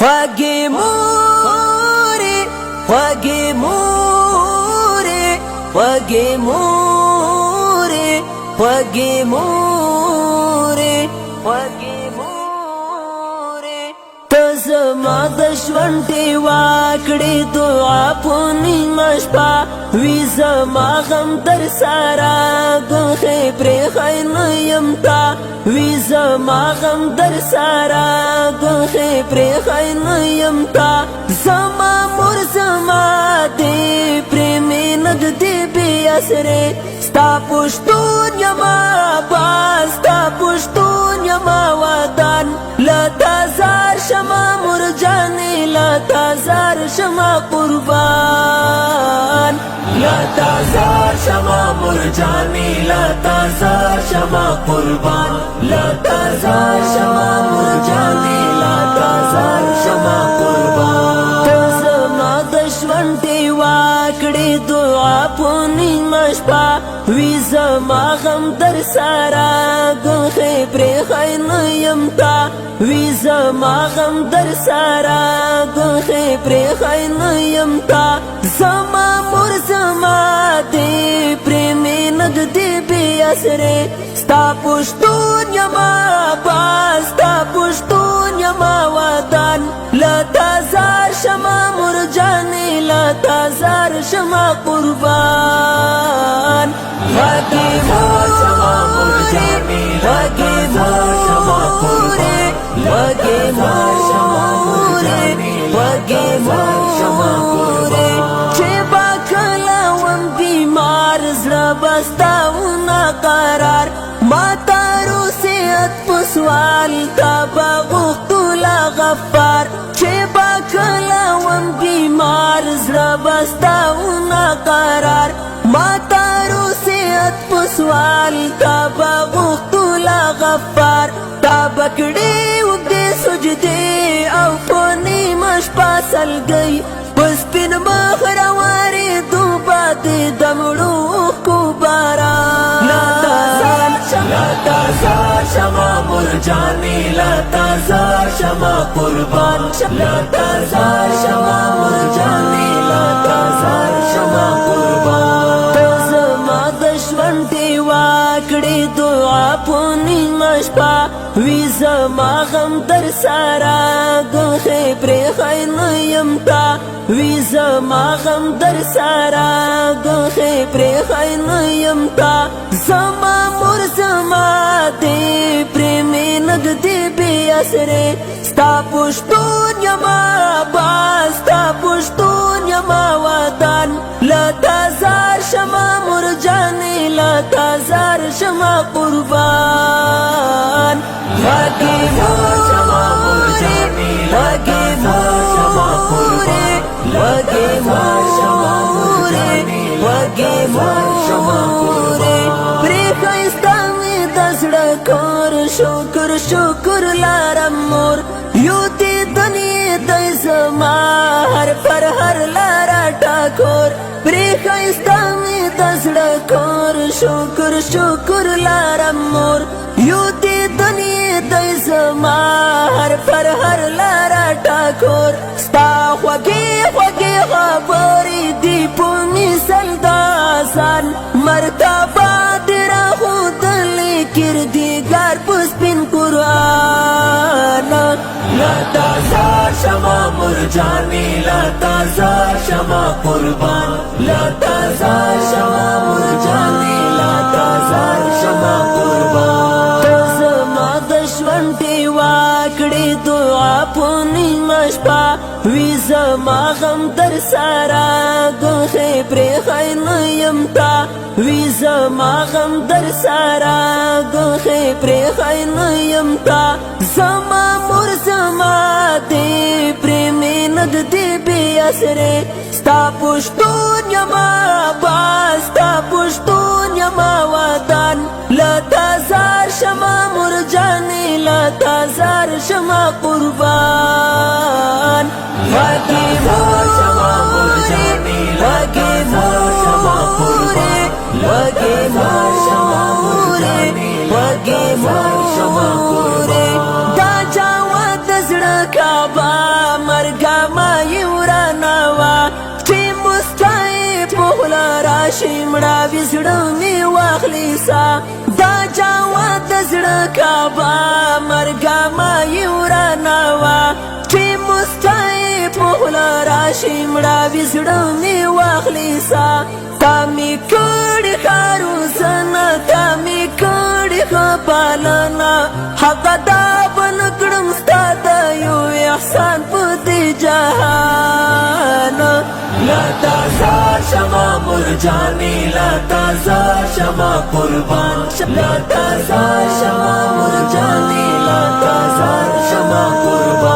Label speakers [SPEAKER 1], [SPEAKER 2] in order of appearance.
[SPEAKER 1] خوږې مورې خوږې مورې خوږې مورې خوږې مورې خوږې مورې ته زما د ژوند ډېوه کړې دعا په نیمه شپه وي زما غم در سره ګوښې پرېښی نه یم تا وي زما غم در سره ګوښې پرېښی نه یم تا زما مور زما دې پرې مې نږدې بې اسرې ستا پښتون یما با ستا پښتون یما وطن له تا زار شمه مور جانې له تا زار شمه قربان له تا زار شمه مور جانې له تا زار شمه قربان له تا زار شمه مور جانې له تا زار شمه قربان ته زما د ژوند ډېوه کړې دعا په نیمه شپه وي زما غم در سره ګوښې پرېښی نه یم تا وي زما غم در سره ګوښې پرېښی نه یم تا زما مور زما دې پرې مې نږدې بې اسرې ستا پښتون یما با ستا پښتون یما وطن له تا زار شمه مور جانې له تا زار شمه قربان خوږې مورې خوږې مورې خوږې مورې خوږې مورې چې به کله وم بیمار زړه به ستا ونه قرار ما ته روسیت په سوال تا به غوښتو لا غفار چې به کله وم بیمار زړه به ستا ونه قرار ما ته روسیت په سوال تا به غوښتو لا غفار تا به کړې اوږدې سجدې او په نیمه شپه سلګۍ په سپین مخ راورېدو باندې د مړو اوښکو باران له تا زار شمه مور جانې له تا زار شمه قربان له تا زار شمه مور جانې له تا زار شمه قربان ته زما د ژوند ډېوه کړې دعا په نیمه شپه وي زما غم در سره ګوښې پرېښی نه یم تا وي زما غم در سره ګوښې پرېښی نه یم تا زما مور زما دې پرې مې نږدې بې اسرې ستا پښتون یما با ستا پښتون یما وطن له تا زار شمه مور جانې له تا زار شمه قربان خوږې مورې خوږې مورې خوږې مورې خوږې مورې پرېښی ستا مې د زړه کور شکر شکر لارم مور یو دیدنې دی زما هر پر هر لاره ټاکور پرېښی ستا مې د زړه کور شکر شکر لارم مور یو دیدنې دی زما هر پر هر لاره ټاکور ستا خوږې خوږې خبرې دي په مثل د آسان مرتبه دې راښودلې کردګار په سپین قرآن له تا زار شمه مور جانې له تا زار شمه قربان له تا زار شمه مور جانې له تا زار شمه قربان ته زما د ژوند ډېوه کړې دعا په نیمه شپه وي زما غم در سره ګوښې پرېښی نه یم تا وي زما غم در سره ګوښې پرېښی نه یم تا زما مور زما دې پرې مې نږدې بې اسرې ستا پښتون یما با ستا پښتون یما وطن له تا زار شمه مور جانې له تا زار شمه قربان خوږې مورې خوږې مورې خوږې مورې خوږې مورې دا جاوه د زړه کعبه واخلیسا دا جواد زړه کعبه مرګه ما یورانوا چې مستای په خوله راشي مړاوي زړه مې واخلیسا تا مې کړي ښاروزنه تا مې کړي ښه پالنه هغه دا به نه کړم ستا د یو احسان په دې جهان لا تازه شمه مرجانې لا تازه شمه قربان لا تازه شمه مرجانې لا تازه شمه قربان